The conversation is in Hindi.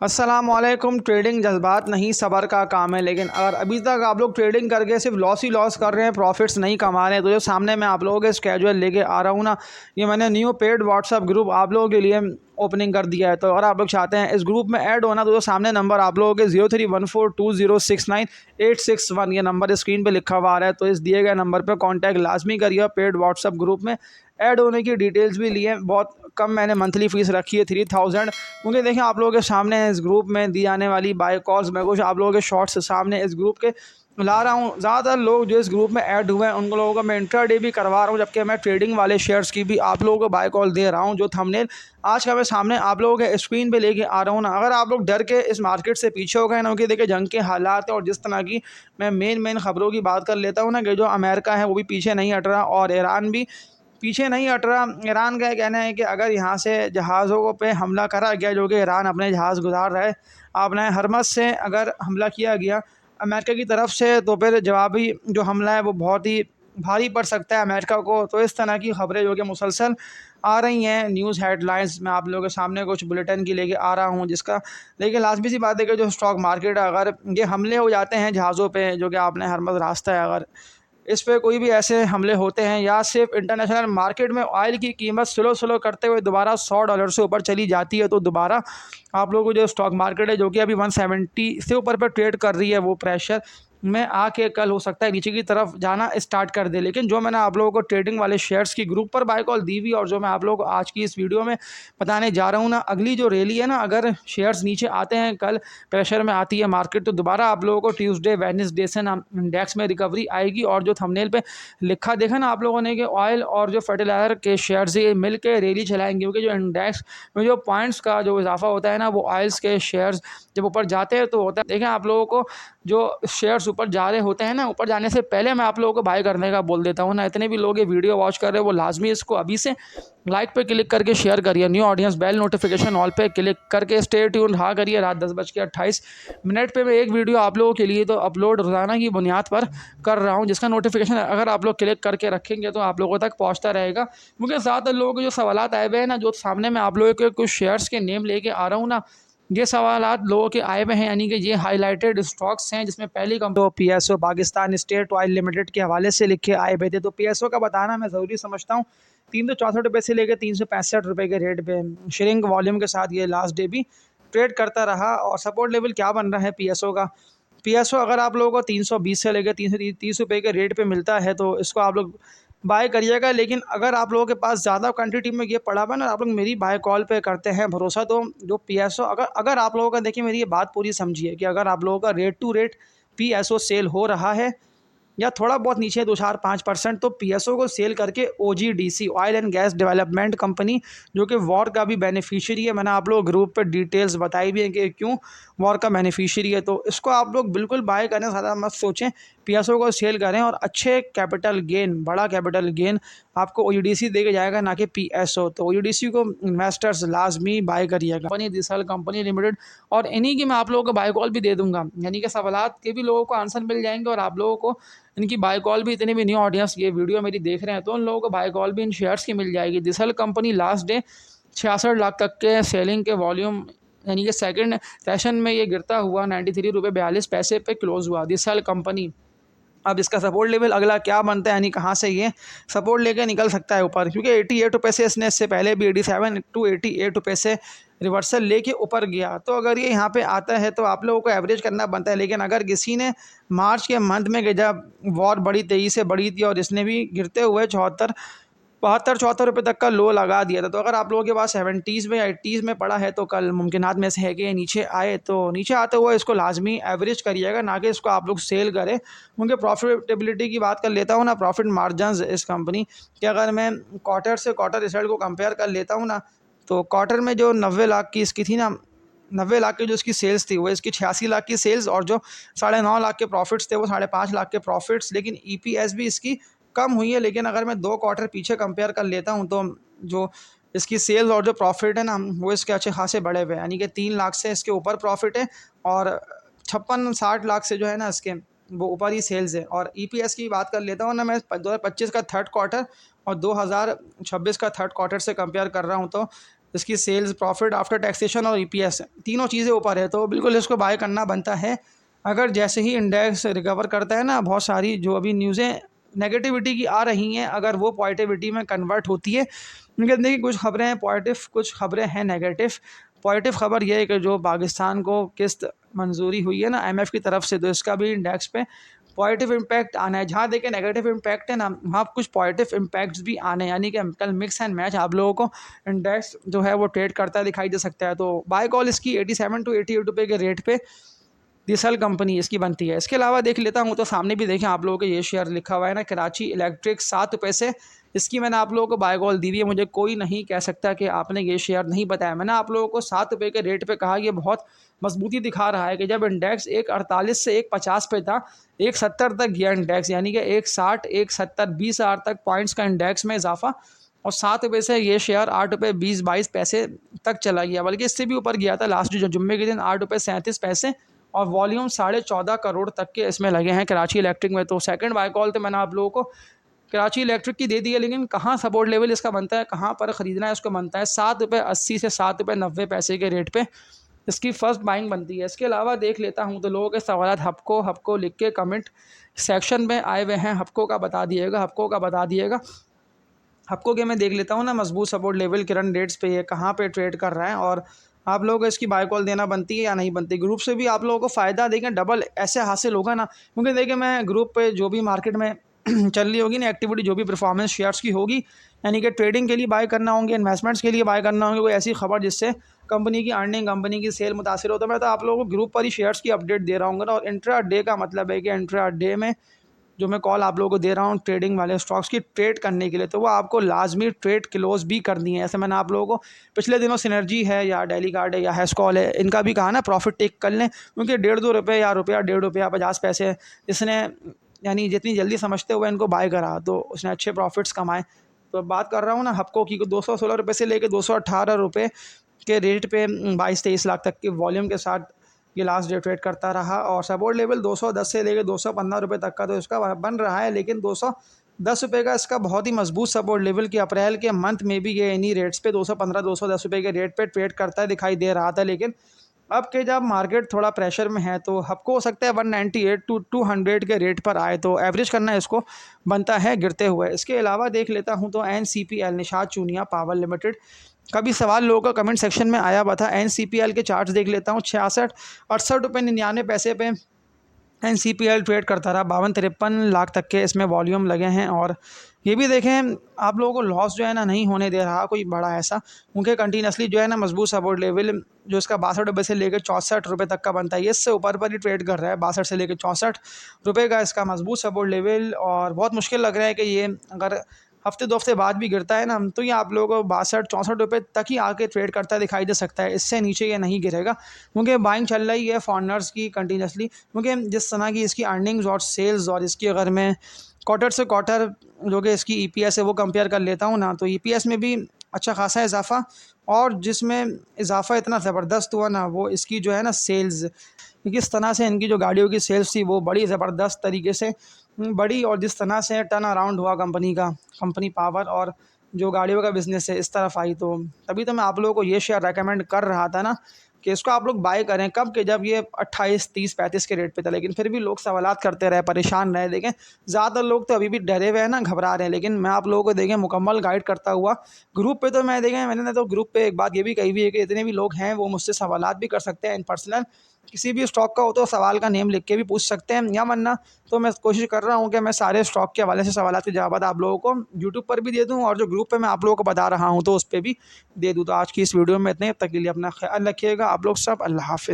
अस्सलामुअलैकुम। ट्रेडिंग जज्बात नहीं सब्र का काम है। लेकिन अगर अभी तक आप लोग ट्रेडिंग करके सिर्फ लॉस ही लॉस कर रहे हैं, प्रॉफिट्स नहीं कमा रहे हैं, तो जो सामने मैं आप लोगों के स्केड्यूल लेके आ रहा हूँ ना, ये मैंने न्यू पेड व्हाट्सअप ग्रुप आप लोगों के लिए ओपनिंग कर दिया है। तो अगर आप लोग चाहते हैं इस ग्रुप में ऐड होना, तो जो सामने नंबर आप लोगों के 03142069 861 ये नंबर स्क्रीन पे लिखा हुआ आ रहा है, तो इस दिए गए नंबर पर कॉन्टैक्ट लाजमी करिए। पेड व्हाट्सअप ग्रुप में ऐड होने की डिटेल्स भी लिए। बहुत कम मैंने मंथली फ़ीस रखी है 3000, क्योंकि देखें आप लोगों के सामने इस ग्रुप में दी जाने वाली बाय कॉल्स मैं कुछ आप लोगों के शॉर्ट्स सामने इस ग्रुप के ला रहा हूँ। ज़्यादातर लोग जो इस ग्रुप में ऐड हुए हैं उन लोगों का मैं इंट्राडे भी करवा रहा हूँ, जबकि मैं ट्रेडिंग वाले शेयर्स की भी आप लोगों को बाय कॉल दे रहा हूँ। जो थंबनेल आज का मैं सामने आप लोगों के स्क्रीन पे लेके आ रहा हूँ ना, अगर आप लोग डर के इस मार्केट से पीछे हो गए ना, क्योंकि देखिए जंग के हालात है और जिस तरह की मैं मेन खबरों की बात कर लेता हूँ ना, कि जो अमेरिका है वो भी पीछे नहीं हट रहा और ईरान भी पीछे नहीं हट रहा। ईरान का कहना है कि अगर यहाँ से जहाज़ों पे हमला करा गया, जो कि ईरान अपने जहाज़ गुजार रहा है, अपने हरमज़ से अगर हमला किया गया अमेरिका की तरफ से, तो फिर जवाबी जो हमला है वो बहुत ही भारी पड़ सकता है अमेरिका को। तो इस तरह की खबरें जो कि मुसलसल आ रही हैं, न्यूज़ हेडलाइंस मैं आप लोगों के सामने कुछ बुलेटिन की लेके आ रहा हूँ, जिसका देखिए लाजमी सी बात है कि जो स्टॉक मार्केट है, अगर ये हमले हो जाते हैं जहाज़ों पे, जो कि आपने हरमज़ रास्ता है, अगर इस पे कोई भी ऐसे हमले होते हैं, या सिर्फ इंटरनेशनल मार्केट में ऑयल की कीमत स्लो करते हुए दोबारा $100 से ऊपर चली जाती है, तो दोबारा आप लोगों को जो स्टॉक मार्केट है, जो कि अभी 170 से ऊपर पे ट्रेड कर रही है, वो प्रेशर में आके कल हो सकता है नीचे की तरफ जाना स्टार्ट कर दे। लेकिन जो मैंने आप लोगों को ट्रेडिंग वाले शेयर्स की ग्रुप पर बाय कॉल दी हुई, और जो मैं आप लोगों को आज की इस वीडियो में बताने जा रहा हूँ ना, अगली जो रैली है ना, अगर शेयर्स नीचे आते हैं, कल प्रेशर में आती है मार्केट, तो दोबारा आप लोगों को ट्यूसडे वेडनेसडे से ना इंडेक्स में रिकवरी आएगी। और जो थंबनेल पे लिखा देखा ना आप लोगों ने कि ऑयल और जो फर्टिलाइजर के शेयर्स ये मिल के रैली चलाएंगे, क्योंकि जो इंडेक्स में जो पॉइंट्स का जो इजाफा होता है ना, वो ऑयल्स के शेयर्स जब ऊपर जाते हैं तो होता है। देखें आप लोगों को जो शेयर्स ऊपर जा रहे होते हैं ना, ऊपर जाने से पहले मैं आप लोगों को बाय करने का बोल देता हूँ ना। इतने भी लोग ये वीडियो वॉच कर रहे हैं, वो लाजमी इसको अभी से लाइक पे क्लिक करके शेयर करिए। New audience bell notification all पे क्लिक करके स्टे ट्यून रहा करिए। रात 10:28 पे मैं एक वीडियो आप लोगों के लिए तो अपलोड रोज़ाना की बुनियाद पर कर रहा हूँ, जिसका नोटिफिकेशन अगर आप लोग क्लिक करके रखेंगे तो आप लोगों तक पहुँचता रहेगा। क्योंकि ज़्यादातर लोगों के जो सवालात आए हुए हैं ना, जो सामने मैं आप लोगों के कुछ शेयर्स के नेम लेके आ रहा हूँ ना, ये सवालात लोगों के आए हुए हैं, यानी कि ये हाईलाइटेड स्टॉक्स हैं, जिसमें पहली कंपनी तो PSO Pakistan state oil limited के हवाले से लिखे आए हुए थे। तो पीएसओ का बताना मैं ज़रूरी समझता हूँ। 364 से लेकर 365 के रेट पे शेयरिंग वॉल्यूम के साथ ये लास्ट डे भी ट्रेड करता रहा। और सपोर्ट लेवल क्या बन रहा है पीएसओ का? पीएसओ अगर आप लोगों को 320 से लेकर 330 के रेट पे मिलता है, तो इसको आप लोग बाय करिएगा। लेकिन अगर आप लोगों के पास ज़्यादा क्वांटिटी में ये पड़ा हुआ है ना, आप लोग मेरी बाय कॉल पे करते हैं भरोसा, तो जो पीएसओ अगर अगर आप लोगों का, देखिए मेरी ये बात पूरी समझिए, कि अगर आप लोगों का rate to rate PSO sale हो रहा है, या थोड़ा बहुत नीचे 2-4-5%, तो पीएसओ को सेल करके OGDC oil and gas development company, जो कि वॉर का भी बेनिफिशियरी है, मैंने आप लोग ग्रुप पे डिटेल्स बताई भी है कि क्यों वॉर का बेनिफिशियरी है, तो इसको आप लोग बिल्कुल बाय करें, ज़्यादा मत सोचें, पीएसओ को सेल करें और अच्छे कैपिटल गेन, बड़ा कैपिटल गेन आपको ओजीडीसी दे के जाएगा, ना कि पीएसओ। तो ओजीडीसी को इन्वेस्टर्स लाजमी बाय करिएगा। कंपनी दिसल कंपनी लिमिटेड, और इन्हीं की मैं आप लोगों को बाय कॉल भी दे दूंगा, यानी कि सवालात के भी लोगों को आंसर मिल जाएंगे, और आप लोगों को इनकी बाय कॉल भी, इतनी भी न्यू ऑडियंस ये वीडियो मेरी देख रहे हैं, तो उन लोगों को बाय कॉल भी इन शेयर्स की मिल जाएगी। दिसल कंपनी लास्ट डे 66 लाख तक के सेलिंग के वॉल्यूम, यानी कि सेकंड सेशन में ये गिरता हुआ 93 रुपये 42 पैसे पे क्लोज हुआ दिसल कंपनी। अब इसका सपोर्ट लेवल अगला क्या बनता है, यानी कहाँ से ये सपोर्ट लेके निकल सकता है ऊपर, क्योंकि 88 रुपये से इसने इससे पहले भी 87 टू 88 रुपये से रिवर्सल लेके ऊपर गया। तो अगर ये यहाँ पे आता है, तो आप लोगों को एवरेज करना बनता है। लेकिन अगर किसी ने मार्च के मंथ में, जब वॉर बड़ी तेज़ी से बढ़ी थी और इसने भी गिरते हुए 72-74 रुपये तक का लो लगा दिया था, तो अगर आप लोगों के पास 70s में या 80s में पड़ा है, तो कल मुमकिनात में से है कि ये नीचे आए, तो नीचे आते हुए इसको लाजमी एवरेज करिएगा, ना कि इसको आप लोग सेल करें। क्योंकि प्रॉफिटेबिलिटी की बात कर लेता हूँ ना, प्रॉफिट मार्जिन इस कंपनी के, अगर मैं क्वार्टर से क्वार्टर रिजल्ट को कंपेयर कर लेता हूँ ना, तो क्वार्टर में जो 90 लाख की इसकी थी ना, 90 लाख की जो इसकी सेल्स थी, वो इसकी 86 लाख की सेल्स, और जो 9.5 लाख के प्रॉफिट्स थे वो 5.5 लाख के प्रॉफिट्स। लेकिन ईपीएस भी इसकी कम हुई है। लेकिन अगर मैं 2 क्वार्टर पीछे कंपेयर कर लेता हूँ, तो जो इसकी सेल्स और जो प्रॉफिट है ना, वो इसके अच्छे खासे बढ़े हुए हैं, यानी कि 3 लाख से इसके ऊपर प्रॉफिट है, और 56-60 लाख से जो है ना इसके वो ऊपर ही सेल्स है। और ईपीएस की बात कर लेता हूँ ना, मैं 2025 का थर्ड क्वार्टर और 2026 का थर्ड क्वार्टर से कंपेयर कर रहा हूँ, तो इसकी सेल्स, प्रॉफिट आफ्टर टैक्सेशन और EPS तीनों चीज़ें ऊपर है, तो बिल्कुल इसको बाय करना बनता है। अगर जैसे ही इंडेक्स रिकवर करता है ना, बहुत सारी जो अभी न्यूज़ें नेगेटिविटी की आ रही हैं, अगर वो पॉजिटिविटी में कन्वर्ट होती है, क्योंकि देखिए कुछ खबरें हैं पॉजिटिव, कुछ खबरें हैं नेगेटिव। पॉजिटिव खबर ये है कि जो पाकिस्तान को किस्त मंजूरी हुई है ना IMF की तरफ से, तो इसका भी इंडेक्स पे पॉजिटिव इम्पैक्ट आना है। जहाँ देखिए नेगेटिव इम्पैक्ट है ना, वहाँ कुछ पॉजिटिव इम्पैक्ट्स भी आने हैं, यानी कि कल मिक्स एंड मैच आप लोगों को इंडेक्स जो है वो ट्रेड करता दिखाई दे सकता है। तो बाय कॉल इसकी 87 to 88 रुपये के रेट पे डीएसएल कंपनी इसकी बनती है। इसके अलावा देख लेता हूँ तो सामने भी देखें आप लोगों के ये शेयर लिखा हुआ है ना, कराची इलेक्ट्रिक 7 रुपये से इसकी मैंने आप लोगों को बाय कॉल दी हुई है। मुझे कोई नहीं कह सकता कि आपने ये शेयर नहीं बताया। मैंने आप लोगों को 7 रुपये के रेट पे कहा, ये बहुत मजबूती दिखा रहा है कि जब इंडेक्स 1.48 से 1.50 पे था, 1.70 तक गया इंडेक्स, यानी कि 1.60 1.70 20,000 तक पॉइंट्स का इंडेक्स में इजाफा, और 7 रुपये से ये शेयर 8 रुपये 20-22 पैसे तक चला गया, बल्कि इससे भी ऊपर गया था लास्ट जो जुम्मे के दिन 8 रुपये 37 पैसे, और वॉल्यूम 14.5 करोड़ तक के इसमें लगे हैं कराची इलेक्ट्रिक में। तो सेकंड बाय कॉल तो मैंने आप लोगों को कराची इलेक्ट्रिक की दे दी है, लेकिन कहाँ सपोर्ट लेवल इसका बनता है, कहाँ पर ख़रीदना है इसको बनता है, 7 रुपये 80 से 7 रुपये 90 पैसे के रेट पे इसकी फ़र्स्ट बाइंग बनती है। इसके अलावा देख लेता हूँ तो लोगों के सवाल हपको लिख के कमेंट सेक्शन में आए हुए हैं, हपको का बता दिएगा। हपको के मैं देख लेता हूँ ना, मजबूत सपोर्ट लेवल करंट रेट्स पे ये कहाँ पे ट्रेड कर रहा है, और आप लोगों को इसकी बाय कॉल देना बनती है या नहीं बनती। ग्रुप से भी आप लोगों को फ़ायदा देखें डबल ऐसे हासिल होगा ना, क्योंकि देखिए मैं ग्रुप पे जो भी मार्केट में चल रही होगी ना एक्टिविटी, जो भी परफॉर्मेंस शेयर्स की होगी, यानी कि ट्रेडिंग के लिए बाय करना होंगे, इन्वेस्टमेंट्स के लिए बाय करना होंगे, कोई ऐसी खबर जिससे कंपनी की अर्निंग, कंपनी की सेल मुतासिर हो, तो मैं तो आप लोगों को ग्रुप पर ही शेयर्स की अपडेट दे रहा हूँ। और इंट्रा डे का मतलब है कि इंट्रा डे में जो मैं कॉल आप लोगों को दे रहा हूँ ट्रेडिंग वाले स्टॉक्स की ट्रेड करने के लिए, तो वो आपको लाजमी ट्रेड क्लोज भी करनी है। ऐसे मैंने आप लोगों को पिछले दिनों सिनर्जी है या डेली कार्ड है या हैशकॉल है, इनका भी कहा ना प्रॉफिट टेक कर लें, क्योंकि 1.5-2 रुपये या रुपया 1.5 रुपया 50 पैसे इसने, यानी जितनी जल्दी समझते हुए इनको बाय करा तो उसने अच्छे प्रॉफिट्स कमाए। तो बात कर रहा हूँ ना हपको की, 216 रुपये से लेकर 218 रुपये के रेट पे 22-23 लाख तक के वॉल्यूम के साथ ये लास्ट डे ट्रेड करता रहा, और सपोर्ट लेवल 210 से लेकर 215 रुपये तक का तो इसका बन रहा है, लेकिन 210 रुपये का इसका बहुत ही मजबूत सपोर्ट लेवल कि अप्रैल के मंथ में भी ये इन्हीं रेट्स पे 215-210 रुपये के रेट पे ट्रेड करता है दिखाई दे रहा था। लेकिन अब के जब मार्केट थोड़ा प्रेशर में है तो हपको हो सकता है 198 to 200 के रेट पर आए, तो एवरेज करना इसको बनता है गिरते हुए। इसके अलावा देख लेता हूँ तो NCPL Nishat Chunian power limited का भी सवाल लोगों का कमेंट सेक्शन में आया हुआ था। NCPL के चार्ट्स देख लेता हूँ, 66-68 रुपये 99 पैसे पे NCPL ट्रेड करता रहा, 52-53 लाख तक के इसमें वॉल्यूम लगे हैं। और ये भी देखें आप लोगों को लॉस जो है ना नहीं होने दे रहा कोई बड़ा ऐसा, क्योंकि कंटिन्यूसली जो है ना मजबूत सपोर्ट लेवल जो इसका 62 रुपये से लेकर 64 रुपये तक का बनता है, इससे ऊपर पर ही ट्रेड कर रहा है, 62 से लेकर 64 रुपये का इसका मजबूत सपोर्ट लेवल। और बहुत मुश्किल लग रहा है कि ये अगर हफ्ते 2 हफ्ते बाद भी गिरता है ना, तो ये आप लोगों को 62-64 रुपये तक ही आके ट्रेड करता दिखाई दे सकता है, इससे नीचे ये नहीं गिरेगा, क्योंकि बाइंग चल रही है फॉरनर्स की कंटिन्यूसली। क्योंकि जिस तरह की इसकी अर्निंग्स और सेल्स, और इसकी अगर मैं क्वार्टर से क्वार्टर जो कि इसकी EPS है वो कंपेयर कर लेता हूँ ना, तो EPS में भी अच्छा खासा इजाफा, और जिसमें इजाफा इतना ज़बरदस्त हुआ ना वो इसकी जो है ना सेल्स, किस तरह से इनकी जो गाड़ियों की सेल्स थी वो बड़ी ज़बरदस्त तरीके से बढ़ी, और जिस तरह से टर्न अराउंड हुआ कंपनी पावर और जो गाड़ियों का बिज़नेस है इस तरफ आई, तो तभी तो मैं आप लोगों को ये शेयर रेकमेंड कर रहा था ना कि इसको आप लोग बाय करें। कब कि जब ये 28, 30, 35 के रेट पे था, लेकिन फिर भी लोग सवालात करते रहे, परेशान रहे। देखें ज़्यादातर लोग तो अभी भी डरे हुए हैं ना, घबरा रहे हैं, लेकिन मैं आप लोगों को देखें मुकम्मल गाइड करता हुआ ग्रुप पे, तो मैंने तो ग्रुप पे एक बात ये भी कही हुई है कि इतने भी लोग हैं वो मुझसे सवालात भी कर सकते हैं इन पर्सनल, किसी भी स्टॉक का हो तो सवाल का नेम लिख के भी पूछ सकते हैं, या वरना तो मैं कोशिश कर रहा हूँ कि मैं सारे स्टॉक के हवाले से सवालात के जवाब आप लोगों को यूट्यूब पर भी दे दूँ, और जो ग्रुप पे मैं आप लोगों को बता रहा हूँ तो उस पर भी दे दूँ। तो आज की इस वीडियो में इतने, तक के लिए अपना ख्याल रखिएगा आप लोग सब। अल्लाह हाफ़िज़।